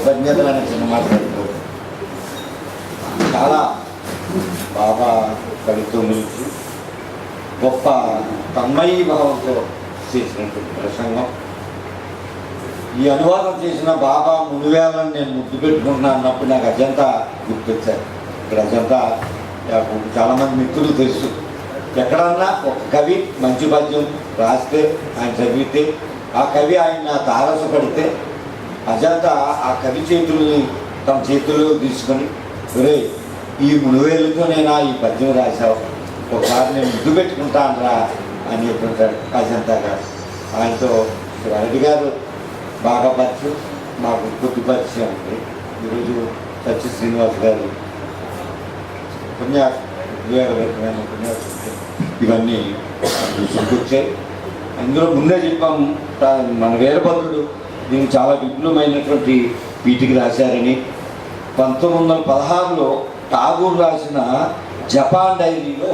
కృతజ్ఞతమైన చిన్న మాట్లాడుకోవచ్చు. చాలా బాబా కవిత్వం గురించి గొప్ప తన్మయీ భావంతో చేసినటువంటి ప్రసంగం. ఈ అనువాదం చేసిన బాబా మునివేళని నేను ముద్దు పెట్టుకుంటున్నా అన్నప్పుడు నాకు అజంతా గుర్తొచ్చారు. ఇక్కడ అజంతా చాలామంది మిత్రులు తెలుసు. ఎక్కడన్నా ఒక కవి మంచి పద్యం రాస్తే ఆయన చదివితే ఆ కవి ఆయన తారసపడితే అజంతా ఆ కవి చేతుల్ని తమ చేతుల్లో తీసుకొని ఒరే ఈ మునివేలుతో నేను ఈ పద్యం రాశావు, ఒకసారి నేను ముద్దు పెట్టుకుంటాను రా అని చెప్పుకుంటాడు అజంతా గారు. ఆయనతో రెడ్డి గారు బాగా పరిచయం, మాకు కొద్ది పరిచయం ఉంది. ఈరోజు సత్య శ్రీనివాస్ గారు ఉపన్యాసమైన ఉపన్యాసం ఇవన్నీ గుర్తొచ్చాయి. అందులో ముందే చెప్పాము మన వీరభద్రుడు దీనికి చాలా విపులమైనటువంటి పీఠికి రాశారని. 1916లో ఠాగూర్ రాసిన జపాన్ డైరీలో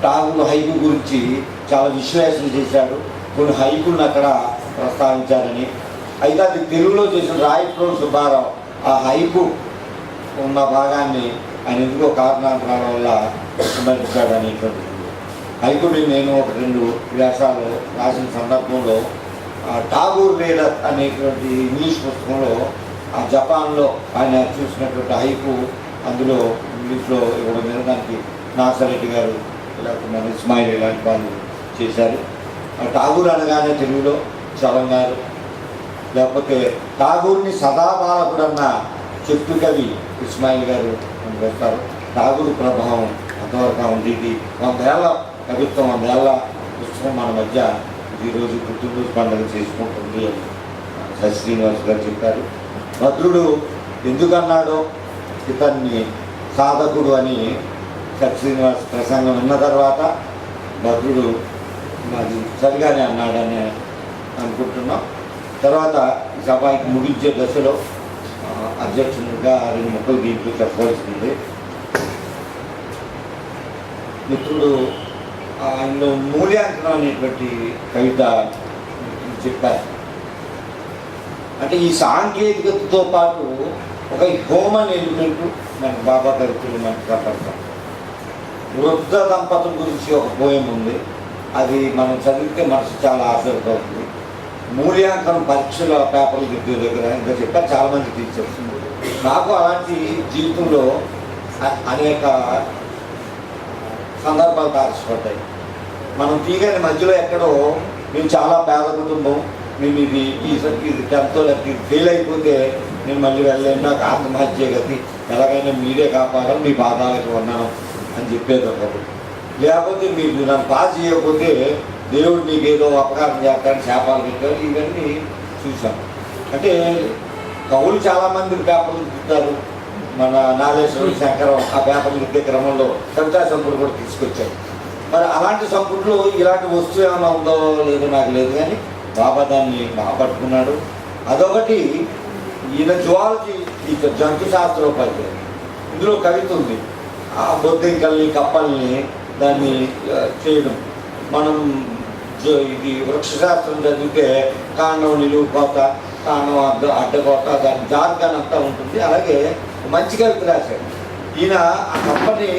ఠాగూర్ హైకు గురించి చాలా విశ్లేషణ చేశాడు. కొన్ని హైకులను అక్కడ ప్రస్తావించారని. అయితే అది తెలుగులో చేసిన రాయప్రోలు సుబ్బారావు ఆ హైకు ఉన్న భాగాన్ని ఆయన ఎందుకో కారణాంతరాల వల్ల విస్మరించాడు అనేటువంటి హైకుని నేను ఒక 2 వ్యాసాలు రాసిన సందర్భంలో ఠాగూర్ లీడర్ అనేటువంటి ఇంగ్లీష్ పుస్తకంలో ఆ జపాన్లో ఆయన చూసినటువంటి హైకు అందులో ఇంగ్లీష్లో ఇవ్వడం మీద దానికి నాసరెడ్డి గారు లేకపోతే మన ఇస్మాయిల్ ఇలాంటి వాళ్ళు చేశారు. ఠాగూర్ అనగానే తెలుగులో చలం గారు, లేకపోతే ఠాగూర్ని సదాబాలకుడన్న చెట్టు కవి ఇస్మాయిల్ గారు వేస్తారు. ఠాగూర్ ప్రభావం అంతవరకు ఉంది. ఇది 100 ఏళ్ళ కవిత్వం, 100 ఏళ్ళ పుస్తకం మన మధ్య ఈరోజు పుట్టినరోజు పండుగ చేసుకుంటుంది అని సత్య శ్రీనివాస్ గారు చెప్పారు. భద్రుడు ఎందుకన్నాడో ఇతన్ని సాధకుడు అని సత్య శ్రీనివాస్ ప్రసంగం విన్న తర్వాత భద్రుడు మరి సరిగానే అన్నాడని అనుకుంటున్నాం. తర్వాత ఈ సభకి ముగించే దశలో అధ్యక్షునిగా 2 ముక్కలు దీంట్లో చెప్పవలసింది. మిత్రుడు ఆయనలో మూల్యాంకనం అనేటువంటి కవిత చెప్పారు. అంటే ఈ సాంకేతికతతో పాటు ఒక హ్యూమన్ ఎలిమెంట్ మన బాబా కవితలు మనకు కనపడతాం. వృద్ధ దంపతుల గురించి ఒక పోయం ఉంది, అది మనం చదివితే మనసు చాలా ఆశ్చర్యపోతుంది. మూల్యాంకనం పరీక్షల పేపర్లు దిద్దే దగ్గర ఇంకా చెప్పారు చాలామంది టీచర్స్. నాకు అలాంటి జీవితంలో అనేక సందర్భాలు తారసపడ్డాయి. మనం తీగని మధ్యలో ఎక్కడో మేము చాలా పేద కుటుంబం, మేము ఇది 10th లేకపోతే ఫెయిల్ అయిపోతే నేను మళ్ళీ వెళ్ళలేను, నాకు ఆత్మహత్య గతి, ఎలాగైనా మీరే కాపాడాలి, మీ బాధాలకు ఉన్నాను అని చెప్పేది ఒకటి. లేకపోతే మీరు నన్ను పాస్ చేయకపోతే దేవుడు మీకు ఏదో అపకారం చేస్తాడని శాపాలు పెట్టారు. ఇవన్నీ చూసాం. అంటే కవులు చాలామంది పేపర్లు దిద్దారు. మన నాగేశ్వరం శంకరం ఆ పేపర్లు దిద్దే క్రమంలో కవితా సంపుడు కూడా తీసుకొచ్చారు. మరి అలాంటి సంపుట్లో ఇలాంటి వస్తువు ఏమైనా ఉందో లేదో నాకు లేదు, కానీ బాబా దాన్ని బాగా పట్టుకున్నాడు. అదొకటి. ఈయన జువాలజీ జంతు శాస్త్రోపాధ్యాయుడు. ఇందులో కవిత ఉంది. ఆ బొద్దింకల్ని కప్పల్ని దాన్ని చేయడం. మనం ఇది వృక్షశాస్త్రం చదివితే కాండం నిలువు కోత, కాండం అడ్డకోత, దాని జార్గాన్ అంతా ఉంటుంది. అలాగే మంచి కవిత రాశాడు ఈయన. ఆ కప్పని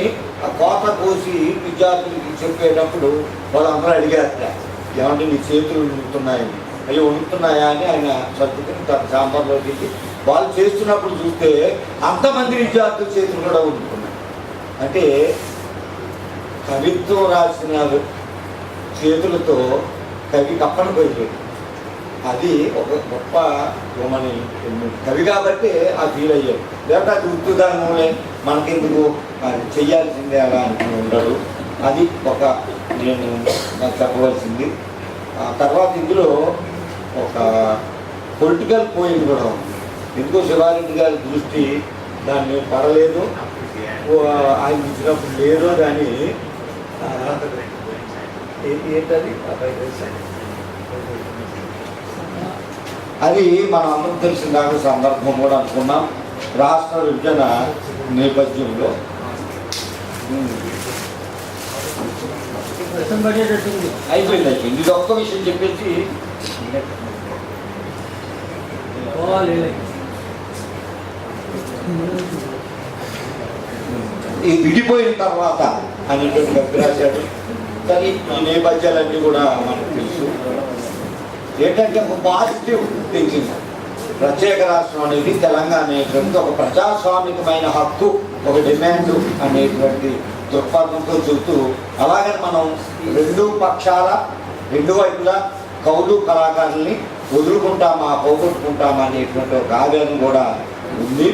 ఆ కోత కోసి విద్యార్థులకి చెప్పేటప్పుడు వాళ్ళందరూ అడిగారట, ఏమంటే నీ చేతులు ఉణుకుతున్నాయని. అయ్యో ఉణుకుతున్నాయా అని ఆయన సర్దుకుని తన సాంబార్లో తిరిగి వాళ్ళు చేస్తున్నప్పుడు చూస్తే అంతమంది విద్యార్థుల చేతులు కూడా ఉణుకున్నాయి. అంటే కవిత్వం రాసిన చేతులతో కవి కప్పను పోయిపోయింది. అది ఒక గొప్ప మన కవి కాబట్టి ఆ ఫీల్ అయ్యాడు. లేకపోతే అది ఉత్తుదానమే మనకెందుకు అది చెయ్యాల్సిందే అలా అనుకుని ఉండడు. అది ఒక నేను నాకు చెప్పవలసింది. ఆ తర్వాత ఇందులో ఒక పొలిటికల్ పోయింగ్ కూడా ఉంది. ఎందుకో శివారెడ్డి గారి దృష్టి దాన్ని పడలేదు, ఆయన ఇచ్చినప్పుడు లేదు. కానీ ఏంటది అది మనం అందరం తెలిసిన దాని సందర్భం కూడా అనుకున్నాం. రాష్ట్ర విభజన నేపథ్యంలో అయిపోయింది. ఇది ఒక్క విషయం చెప్పేసి ఈ విడిపోయిన తర్వాత అనేటువంటి కవి రాశాడు. కానీ ఈ నేపథ్యాలన్నీ కూడా మనకు తెలుసు. ఏంటంటే ఒక పాజిటివ్ థింకింగ్, ప్రత్యేక రాష్ట్రం అనేది తెలంగాణ అనేటువంటి ఒక ప్రజాస్వామికమైన హక్కు, ఒక డిమాండ్ అనేటువంటి దృక్పథంతో చూస్తూ, అలాగని మనం రెండు పక్షాల రెండు వైపులా కవులు కళాకారుల్ని వదులుకుంటామా పోగొట్టుకుంటామా అనేటువంటి ఒక ఆవేదన కూడా ఉంది.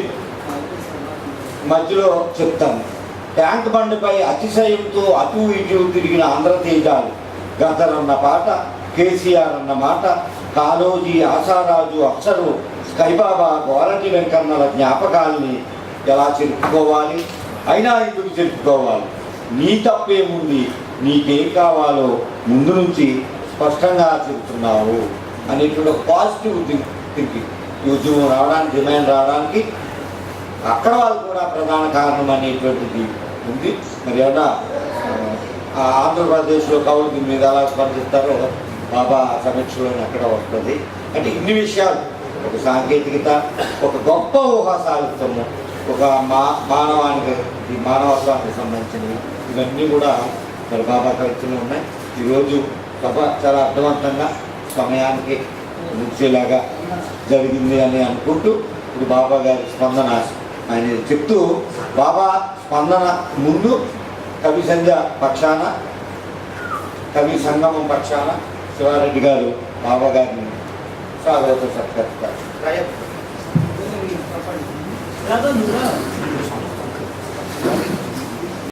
మధ్యలో చెప్తాను, ట్యాంక్ బండ్పై అతిశయంతో అటు ఇటు తిరిగిన ఆంధ్రతేజాలు, గదర్ అన్న పాట, కేసీఆర్ అన్న మాట, కాళోజీ, ఆశారాజు, అక్షరు, స్కైబాబా, గోరటి వెంకన్నల జ్ఞాపకాల్ని ఎలా చెరుపుకోవాలి, అయినా ఎందుకు చెరుపుకోవాలి, నీ తప్పేముంది, నీకేం కావాలో ముందు నుంచి స్పష్టంగా చెబుతున్నావు అనేటువంటి ఒక పాజిటివ్ థింకింగ్. ఈ ఉద్యమం రావడానికి, డిమాండ్ రావడానికి అక్కడ వాళ్ళు కూడా ప్రధాన కారణం అనేటువంటిది ఉంది. మరి ఏమన్నా ఆంధ్రప్రదేశ్లో కవులు దీని మీద ఎలా స్పందిస్తారో బాబా సమీక్షలోని అక్కడ వస్తుంది. అంటే ఇన్ని విషయాలు, ఒక సాంకేతికత, ఒక గొప్ప ఊహా సాహిత్యము, ఒక మానవానికి, ఈ మానవత్వానికి సంబంధించినవి, ఇవన్నీ కూడా మరి బాబా కవితలు ఉన్నాయి. ఈరోజు సభ చాలా అర్థవంతంగా సమయానికి ముగిసేలాగా జరిగింది అని అనుకుంటూ, ఇప్పుడు బాబా గారి స్పందన ఆయన చెప్తూ, బాబా స్పందన ముందు కవి సంధ్య పక్షాన, కవి సంగమం పక్షాన శివారెడ్డి గారు బాబా గారిని స్వాగత సత్కరిస్తారు. Gracias.